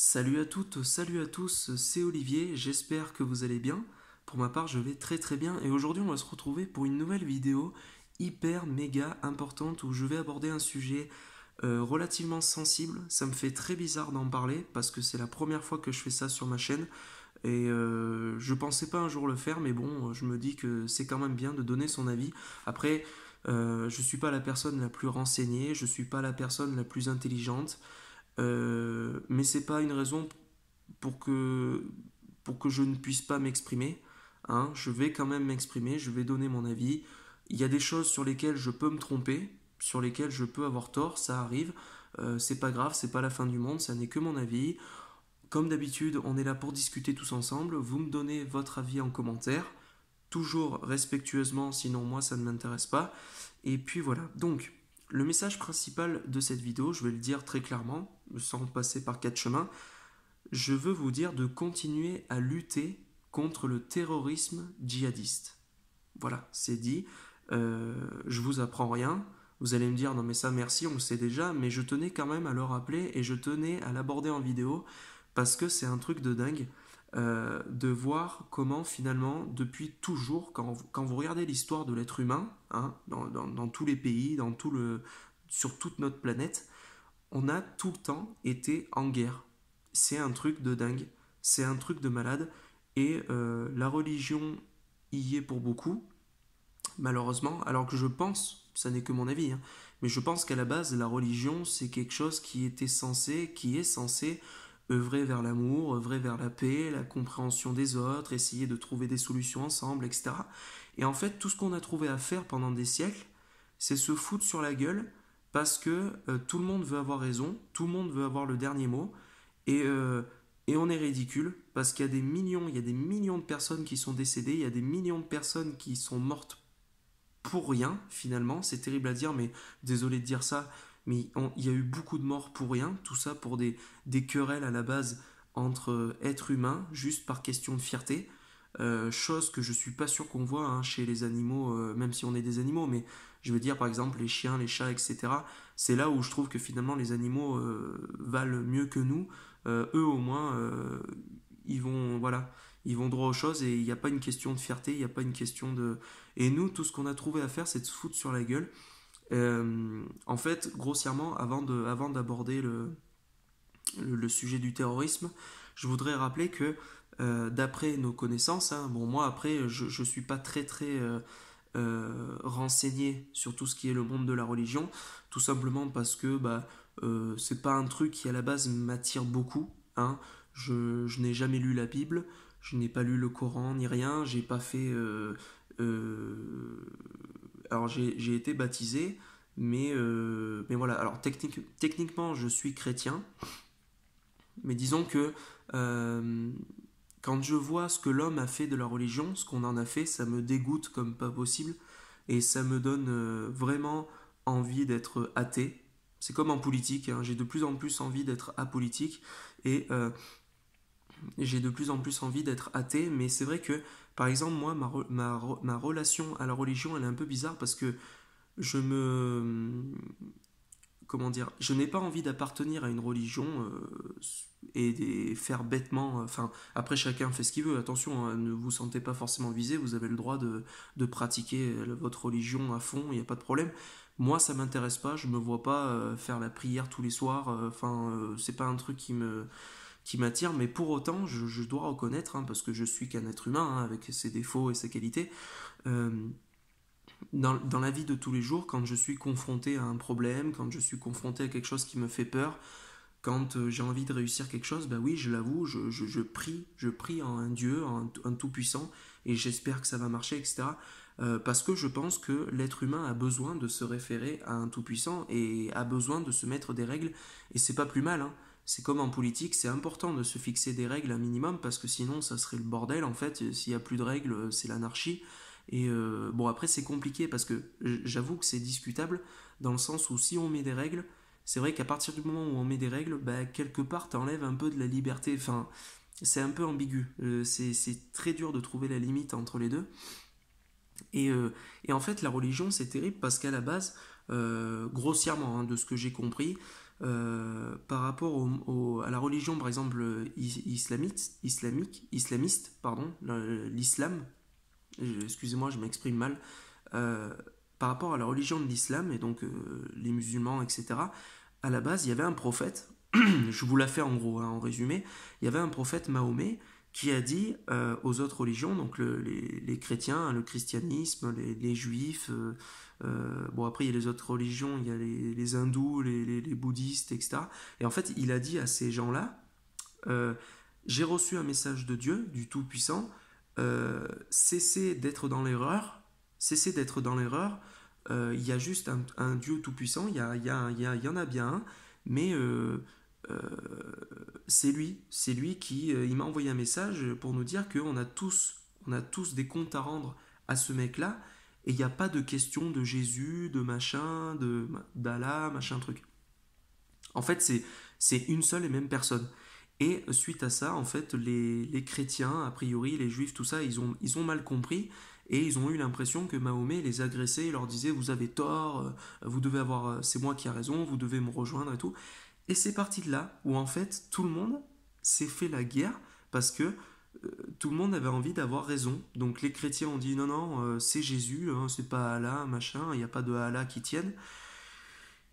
Salut à toutes, salut à tous, c'est Olivier, j'espère que vous allez bien. Pour ma part, je vais très très bien et aujourd'hui on va se retrouver pour une nouvelle vidéo hyper méga importante où je vais aborder un sujet relativement sensible. Ça me fait très bizarre d'en parler parce que c'est la première fois que je fais ça sur ma chaîne et je pensais pas un jour le faire, mais bon, je me dis que c'est quand même bien de donner son avis. Après, je suis pas la personne la plus renseignée, je suis pas la personne la plus intelligente. Mais c'est pas une raison pour que, pour que je ne puisse pas m'exprimer. Hein. Je vais quand même m'exprimer, je vais donner mon avis. Il y a des choses sur lesquelles je peux me tromper, sur lesquelles je peux avoir tort, ça arrive. C'est pas grave, c'est pas la fin du monde, ça n'est que mon avis. Comme d'habitude, on est là pour discuter tous ensemble. Vous me donnez votre avis en commentaire, toujours respectueusement, sinon moi ça ne m'intéresse pas. Et puis voilà. Donc, le message principal de cette vidéo, je vais le dire très clairement, sans passer par quatre chemins, je veux vous dire de continuer à lutter contre le terrorisme djihadiste. Voilà, c'est dit. Je vous apprends rien. Vous allez me dire, non mais ça merci, on le sait déjà, mais je tenais quand même à le rappeler et je tenais à l'aborder en vidéo parce que c'est un truc de dingue de voir comment finalement, depuis toujours, quand vous regardez l'histoire de l'être humain, hein, dans tous les pays, sur toute notre planète, on a tout le temps été en guerre. C'est un truc de dingue, c'est un truc de malade, et la religion y est pour beaucoup, malheureusement, alors que je pense, ça n'est que mon avis, hein, mais je pense qu'à la base, la religion, c'est quelque chose qui est censé œuvrer vers l'amour, œuvrer vers la paix, la compréhension des autres, essayer de trouver des solutions ensemble, etc. Et en fait, tout ce qu'on a trouvé à faire pendant des siècles, c'est se foutre sur la gueule parce que tout le monde veut avoir raison, tout le monde veut avoir le dernier mot, et, euh, et on est ridicule parce il y a des millions de personnes qui sont décédées, il y a des millions de personnes qui sont mortes pour rien finalement. C'est terrible à dire, mais désolé de dire ça, mais il y a eu beaucoup de morts pour rien. Tout ça pour des querelles à la base entre êtres humains, juste par question de fierté. Chose que je suis pas sûr qu'on voit hein, chez les animaux, même si on est des animaux, mais je veux dire par exemple les chiens, les chats, etc. C'est là où je trouve que finalement les animaux valent mieux que nous. Eux au moins, voilà, ils vont droit aux choses et il n'y a pas une question de fierté, il n'y a pas une question de. Et nous, tout ce qu'on a trouvé à faire, c'est de se foutre sur la gueule. En fait, grossièrement, avant d'aborder le sujet du terrorisme, je voudrais rappeler que d'après nos connaissances, hein, bon moi après je suis pas très très renseigné sur tout ce qui est le monde de la religion, tout simplement parce que c'est pas un truc qui à la base m'attire beaucoup. Hein. Je n'ai jamais lu la Bible, je n'ai pas lu le Coran ni rien, j'ai pas fait. Alors j'ai été baptisé, mais voilà. Alors techniquement je suis chrétien, mais disons que euh, quand je vois ce que l'homme a fait de la religion, ce qu'on en a fait, ça me dégoûte comme pas possible et ça me donne vraiment envie d'être athée. C'est comme en politique, hein, j'ai de plus en plus envie d'être apolitique et j'ai de plus en plus envie d'être athée, mais c'est vrai que, par exemple, moi, ma relation à la religion, elle est un peu bizarre parce que je me, comment dire, je n'ai pas envie d'appartenir à une religion et faire bêtement. Enfin, après chacun fait ce qu'il veut. Attention, hein, ne vous sentez pas forcément visé. Vous avez le droit de pratiquer votre religion à fond. Il n'y a pas de problème. Moi, ça m'intéresse pas. Je me vois pas faire la prière tous les soirs. Enfin, c'est pas un truc qui m'attire. Mais pour autant, je dois reconnaître, hein, parce que je suis qu'un être humain hein, avec ses défauts et ses qualités. euh, dans la vie de tous les jours, quand je suis confronté à un problème, quand je suis confronté à quelque chose qui me fait peur, quand j'ai envie de réussir quelque chose, bah oui, je l'avoue, je prie en un Dieu, en un tout-puissant, et j'espère que ça va marcher, etc. Parce que je pense que l'être humain a besoin de se référer à un tout-puissant et a besoin de se mettre des règles, et c'est pas plus mal, hein. C'est comme en politique, c'est important de se fixer des règles un minimum parce que sinon ça serait le bordel en fait. S'il n'y a plus de règles, c'est l'anarchie. Et bon, après, c'est compliqué parce que j'avoue que c'est discutable dans le sens où si on met des règles, c'est vrai qu'à partir du moment où on met des règles, bah, quelque part, t'enlèves un peu de la liberté. Enfin, c'est un peu ambigu. C'est très dur de trouver la limite entre les deux. Et en fait, la religion, c'est terrible parce qu'à la base, grossièrement, hein, de ce que j'ai compris, par rapport à la religion, par exemple, islamiste, pardon, l'islam, excusez-moi, je m'exprime mal, euh, par rapport à la religion de l'islam, et donc les musulmans, etc., à la base, il y avait un prophète, je vous la fais en gros, hein, en résumé, il y avait un prophète Mahomet qui a dit aux autres religions, donc les chrétiens, le christianisme, les juifs, bon après il y a les autres religions, il y a les hindous, les bouddhistes, etc. Et en fait il a dit à ces gens-là, euh, j'ai reçu un message de Dieu, du Tout-Puissant, cessez d'être dans l'erreur, cessez d'être dans l'erreur, il y a juste un Dieu Tout-Puissant, il y en a bien un, mais euh, c'est lui qui il m'a envoyé un message pour nous dire on a tous des comptes à rendre à ce mec-là, et il n'y a pas de question de Jésus, de machin, d'Allah, machin truc. En fait, c'est une seule et même personne. Et suite à ça, en fait, les chrétiens, a priori, les juifs, tout ça, ils ont mal compris et ils ont eu l'impression que Mahomet les agressait et leur disait vous avez tort, vous devez avoir, c'est moi qui a raison, vous devez me rejoindre et tout. Et c'est parti de là où en fait tout le monde s'est fait la guerre parce que tout le monde avait envie d'avoir raison. Donc les chrétiens ont dit non, non, c'est Jésus, hein, c'est pas Allah, machin, il n'y a pas de Allah qui tienne.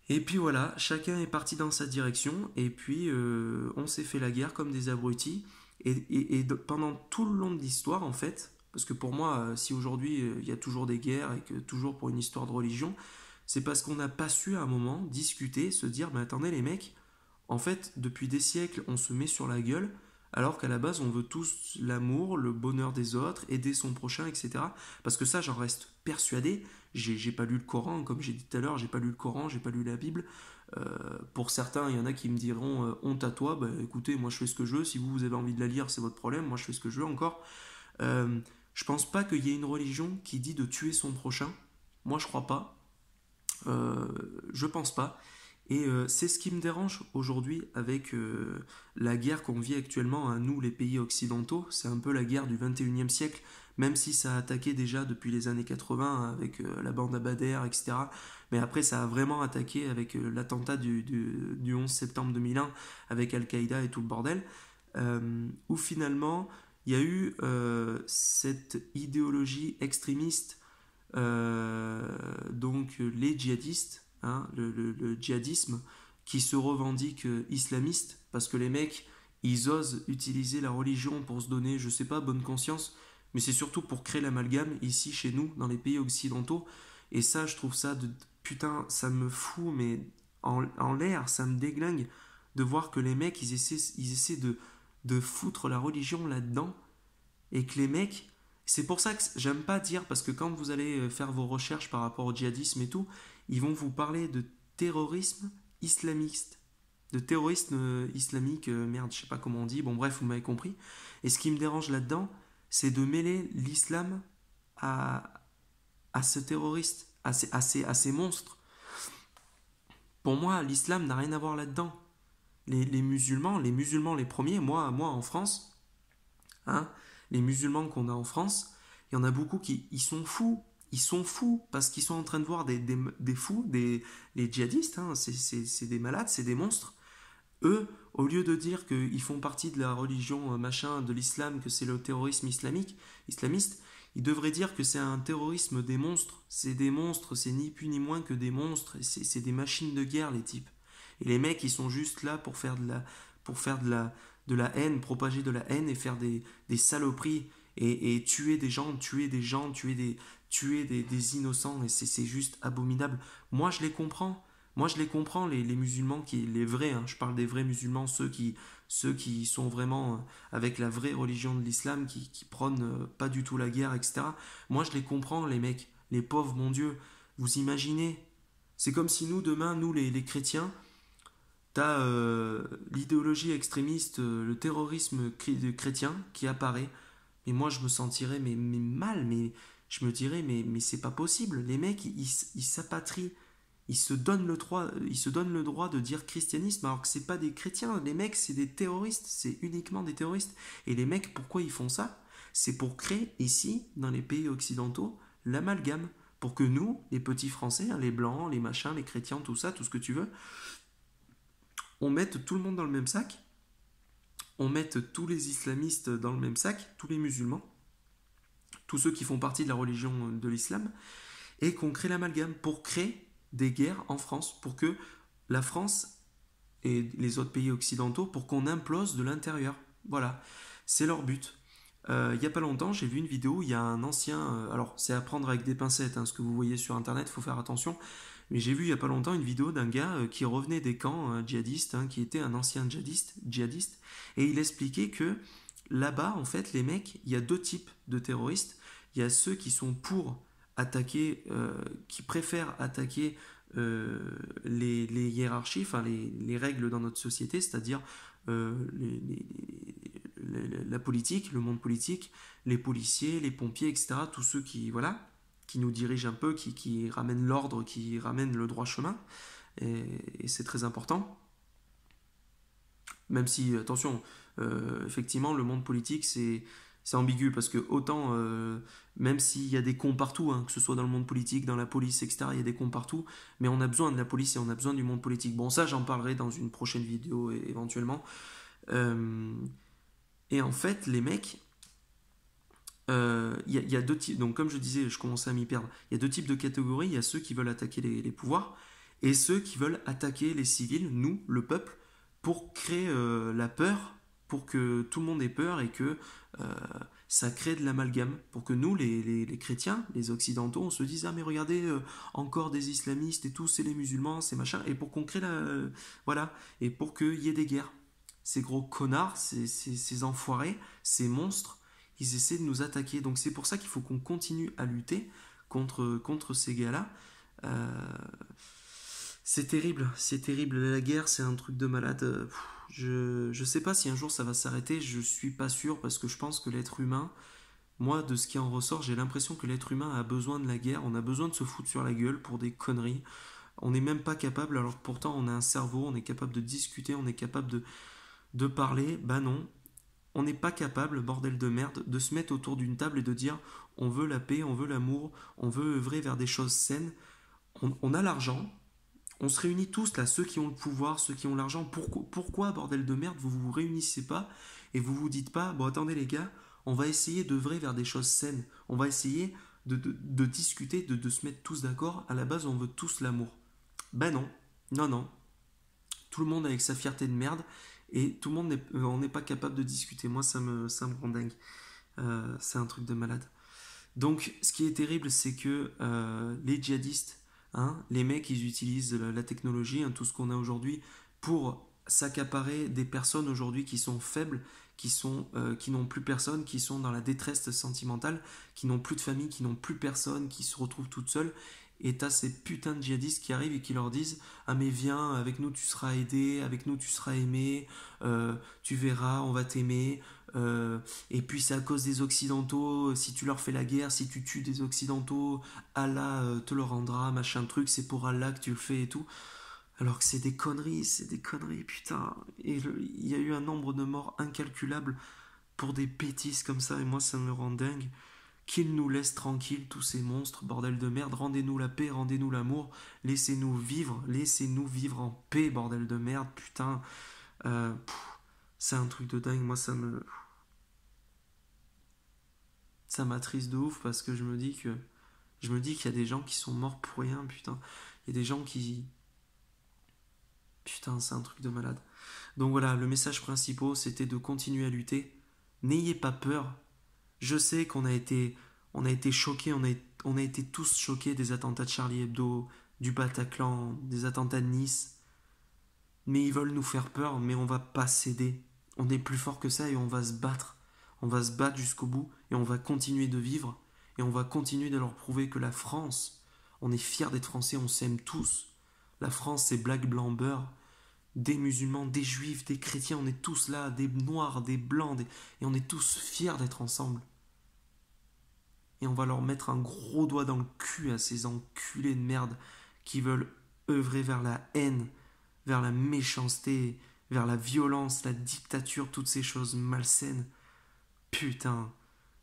Et puis voilà, chacun est parti dans sa direction, et puis on s'est fait la guerre comme des abrutis. Pendant tout le long de l'histoire, en fait, parce que pour moi, si aujourd'hui il y a toujours des guerres et que toujours pour une histoire de religion, c'est parce qu'on n'a pas su à un moment discuter, se dire, mais attendez les mecs, en fait, depuis des siècles, on se met sur la gueule, alors qu'à la base, on veut tous l'amour, le bonheur des autres, aider son prochain, etc. Parce que ça, j'en reste persuadé. J'ai pas lu le Coran, comme j'ai dit tout à l'heure, j'ai pas lu le Coran, j'ai pas lu la Bible. Pour certains, il y en a qui me diront honte à toi. Bah écoutez, moi je fais ce que je veux. Si vous avez envie de la lire, c'est votre problème. Moi je fais ce que je veux encore. Euh, je pense pas qu'il y ait une religion qui dit de tuer son prochain. Moi je crois pas. Euh, je pense pas. Et c'est ce qui me dérange aujourd'hui avec la guerre qu'on vit actuellement à nous, les pays occidentaux. C'est un peu la guerre du 21e siècle, même si ça a attaqué déjà depuis les années 80 avec la bande à Bader, etc. Mais après, ça a vraiment attaqué avec l'attentat du 11 septembre 2001 avec Al-Qaïda et tout le bordel. Où finalement, il y a eu cette idéologie extrémiste, donc les djihadistes, hein, le djihadisme qui se revendique islamiste, parce que les mecs, ils osent utiliser la religion pour se donner, je sais pas, bonne conscience, mais c'est surtout pour créer l'amalgame ici chez nous, dans les pays occidentaux. Et ça, je trouve ça de putain, ça me fout, mais en l'air, ça me déglingue de voir que les mecs, ils essaient de foutre la religion là-dedans, et que les mecs, c'est pour ça que j'aime pas dire, parce que quand vous allez faire vos recherches par rapport au djihadisme et tout, ils vont vous parler de terrorisme islamiste, de terrorisme islamique, merde, je sais pas comment on dit, bon bref, vous m'avez compris. Et ce qui me dérange là-dedans, c'est de mêler l'islam à, à ce terroriste, à ces monstres. Pour moi, l'islam n'a rien à voir là-dedans. Les musulmans les premiers, moi en France, hein, les musulmans qu'on a en France, il y en a beaucoup qui ils sont fous. Ils sont fous parce qu'ils sont en train de voir des fous, les djihadistes, hein, c'est des malades, c'est des monstres. Eux, au lieu de dire qu'ils font partie de la religion machin de l'islam, que c'est le terrorisme islamiste, ils devraient dire que c'est un terrorisme des monstres. C'est des monstres, c'est ni plus ni moins que des monstres. C'est des machines de guerre, les types. Et les mecs, ils sont juste là pour faire de la haine, propager de la haine et faire des saloperies et tuer des innocents. Et c'est juste abominable. Moi, je les comprends. Moi, je les comprends, les musulmans, les vrais, hein, je parle des vrais musulmans, ceux qui sont vraiment avec la vraie religion de l'islam, qui prônent pas du tout la guerre, etc. Moi, je les comprends, les mecs, les pauvres, mon Dieu. Vous imaginez? C'est comme si nous, demain, nous, les chrétiens, t'as l'idéologie extrémiste, le terrorisme chrétien qui apparaît. Et moi, je me sentirais mais mal, mais je me dirais, mais c'est pas possible. Les mecs, ils s'apatrient, ils se donnent le droit de dire christianisme alors que c'est pas des chrétiens. Les mecs, c'est des terroristes, c'est uniquement des terroristes. Et les mecs, pourquoi ils font ça? C'est pour créer ici, dans les pays occidentaux, l'amalgame. Pour que nous, les petits Français, hein, les blancs, les machins, les chrétiens, tout ça, tout ce que tu veux, on mette tout le monde dans le même sac, on mette tous les islamistes dans le même sac, tous les musulmans, tous ceux qui font partie de la religion de l'islam, et qu'on crée l'amalgame pour créer des guerres en France, pour que la France et les autres pays occidentaux, pour qu'on implose de l'intérieur. Voilà, c'est leur but. Il n'y a pas longtemps, j'ai vu une vidéo où il y a un ancien... alors, c'est à prendre avec des pincettes, hein, ce que vous voyez sur Internet, il faut faire attention. Mais j'ai vu il n'y a pas longtemps une vidéo d'un gars qui revenait des camps djihadistes, hein, qui était un ancien djihadiste, et il expliquait que là-bas, en fait, les mecs, il y a deux types de terroristes. Il y a ceux qui sont pour attaquer, qui préfèrent attaquer les hiérarchies, enfin les règles dans notre société, c'est-à-dire la politique, le monde politique, les policiers, les pompiers, etc. Tous ceux qui, voilà, qui nous dirigent un peu, qui ramènent l'ordre, qui ramènent le droit chemin. Et c'est très important. Même si, attention, effectivement, le monde politique, c'est ambigu parce que autant, même s'il y a des cons partout, hein, que ce soit dans le monde politique, dans la police, etc., il y a des cons partout, mais on a besoin de la police et on a besoin du monde politique. Bon, ça, j'en parlerai dans une prochaine vidéo éventuellement. Euh, et en fait, les mecs, y a deux types, donc comme je disais, je commençais à m'y perdre. Il y a deux types de catégories. Il y a ceux qui veulent attaquer les pouvoirs et ceux qui veulent attaquer les civils, nous, le peuple, pour créer la peur, pour que tout le monde ait peur et que euh, ça crée de l'amalgame, pour que nous, les chrétiens, les occidentaux, on se dise ah mais regardez, encore des islamistes et tout, c'est les musulmans, c'est machin, et pour qu'on crée la, voilà, et pour qu'il y ait des guerres. Ces gros connards, ces enfoirés, ces monstres, ils essaient de nous attaquer. Donc c'est pour ça qu'il faut qu'on continue à lutter contre ces gars-là. Euh, c'est terrible, c'est terrible. La guerre, c'est un truc de malade. Je sais pas si un jour ça va s'arrêter, je suis pas sûr parce que je pense que l'être humain, moi, de ce qui en ressort, j'ai l'impression que l'être humain a besoin de la guerre, on a besoin de se foutre sur la gueule pour des conneries. On n'est même pas capable, alors que pourtant on a un cerveau, on est capable de discuter, on est capable de parler. Bah non, on n'est pas capable, bordel de merde, de se mettre autour d'une table et de dire on veut la paix, on veut l'amour, on veut œuvrer vers des choses saines. On a l'argent, on se réunit tous là, ceux qui ont le pouvoir, ceux qui ont l'argent. Pourquoi, bordel de merde, vous vous réunissez pas et vous vous dites pas bon attendez les gars, on va essayer d'œuvrer vers des choses saines, on va essayer de discuter, de se mettre tous d'accord. À la base, on veut tous l'amour. Ben non, non, non. Tout le monde avec sa fierté de merde et tout le monde on n'est pas capable de discuter. Moi, ça me rend dingue. C'est un truc de malade. Donc, ce qui est terrible, c'est que les djihadistes, hein, les mecs, ils utilisent la technologie, hein, tout ce qu'on a aujourd'hui, pour s'accaparer des personnes aujourd'hui qui sont faibles, qui n'ont plus personne, qui sont dans la détresse sentimentale, qui n'ont plus de famille, qui n'ont plus personne, qui se retrouvent toutes seules. Et t'as ces putains de djihadistes qui arrivent et qui leur disent ah mais viens, avec nous tu seras aidé, avec nous tu seras aimé, tu verras, on va t'aimer. Et puis c'est à cause des Occidentaux, si tu leur fais la guerre, si tu tues des Occidentaux, Allah te le rendra, machin truc, c'est pour Allah que tu le fais et tout. Alors que c'est des conneries, putain. Et il y a eu un nombre de morts incalculable pour des bêtises comme ça, et moi ça me rend dingue. Qu'ils nous laissent tranquilles, tous ces monstres, bordel de merde, rendez-nous la paix, rendez-nous l'amour, laissez-nous vivre en paix, bordel de merde, putain. C'est un truc de dingue, moi ça m'attriste de ouf parce que je me dis qu'il y a des gens qui sont morts pour rien, putain. Il y a des gens qui putain, c'est un truc de malade. Donc voilà, le message principal, c'était de continuer à lutter. N'ayez pas peur. Je sais on a été choqués, on a été tous choqués des attentats de Charlie Hebdo, du Bataclan, des attentats de Nice. Mais ils veulent nous faire peur, mais on va pas céder. On est plus fort que ça et on va se battre. On va se battre jusqu'au bout et on va continuer de vivre et on va continuer de leur prouver que la France, on est fiers d'être français, on s'aime tous. La France, c'est black, blanc, beurre. Des musulmans, des juifs, des chrétiens, on est tous là, des noirs, des blancs, et on est tous fiers d'être ensemble. Et on va leur mettre un gros doigt dans le cul à ces enculés de merde qui veulent œuvrer vers la haine, vers la méchanceté, vers la violence, la dictature, toutes ces choses malsaines. Putain,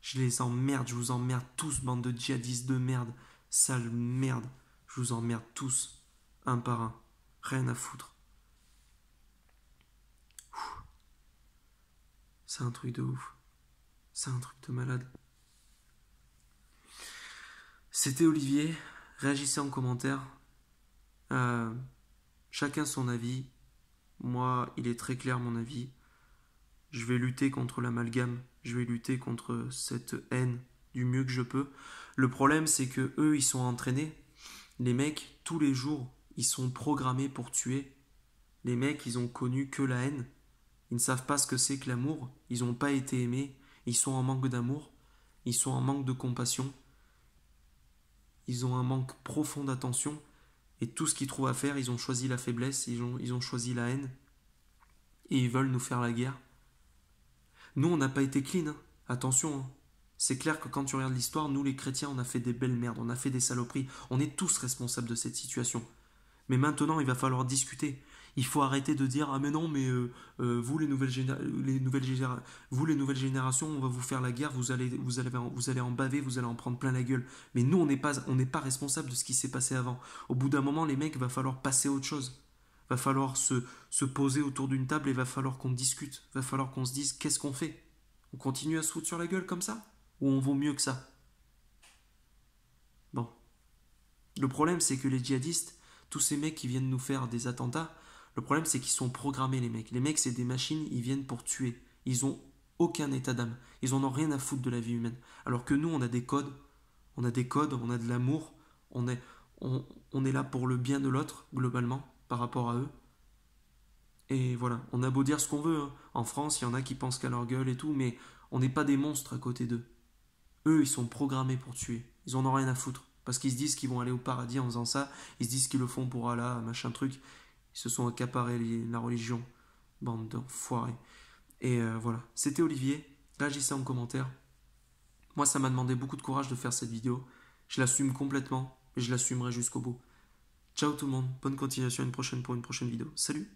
je les emmerde, je vous emmerde tous, bande de djihadistes de merde, sale merde, je vous emmerde tous, un par un, rien à foutre. C'est un truc de ouf. C'est un truc de malade. C'était Olivier. Réagissez en commentaire. Chacun son avis. Moi, il est très clair mon avis. Je vais lutter contre l'amalgame. Je vais lutter contre cette haine du mieux que je peux. Le problème, c'est que eux, ils sont entraînés. Les mecs, tous les jours, ils sont programmés pour tuer. Les mecs, ils ont connu que la haine. Ils ne savent pas ce que c'est que l'amour. Ils n'ont pas été aimés. Ils sont en manque d'amour. Ils sont en manque de compassion. Ils ont un manque profond d'attention. Et tout ce qu'ils trouvent à faire, ils ont choisi la faiblesse, ils ont choisi la haine. Et ils veulent nous faire la guerre. Nous, on n'a pas été clean. Hein. Attention. Hein. C'est clair que quand tu regardes l'histoire, nous les chrétiens, on a fait des belles merdes, on a fait des saloperies. On est tous responsables de cette situation. Mais maintenant, il va falloir discuter. Il faut arrêter de dire ah mais non mais vous les nouvelles générations on va vous faire la guerre, vous allez en baver, vous allez en prendre plein la gueule. Mais nous on n'est pas responsable de ce qui s'est passé avant. Au bout d'un moment les mecs, va falloir passer à autre chose. Va falloir se poser autour d'une table et va falloir qu'on discute. Va falloir qu'on se dise qu'est-ce qu'on fait. On continue à se foutre sur la gueule comme ça ou on vaut mieux que ça. Bon. Le problème c'est que les djihadistes, tous ces mecs qui viennent nous faire des attentats, le problème, c'est qu'ils sont programmés, les mecs. Les mecs, c'est des machines, ils viennent pour tuer. Ils ont aucun état d'âme. Ils en ont rien à foutre de la vie humaine. Alors que nous, on a des codes. On a des codes, on a de l'amour. On est là pour le bien de l'autre, globalement, par rapport à eux. Et voilà, on a beau dire ce qu'on veut. Hein. En France, il y en a qui pensent qu'à leur gueule et tout, mais on n'est pas des monstres à côté d'eux. Eux, ils sont programmés pour tuer. Ils en ont rien à foutre. Parce qu'ils se disent qu'ils vont aller au paradis en faisant ça. Ils se disent qu'ils le font pour Allah, machin truc. Ils se sont accaparés la religion. Bande d'enfoirés. Et voilà. C'était Olivier. Réagissez en commentaire. Moi, ça m'a demandé beaucoup de courage de faire cette vidéo. Je l'assume complètement. Et je l'assumerai jusqu'au bout. Ciao tout le monde. Bonne continuation à une prochaine pour une prochaine vidéo. Salut!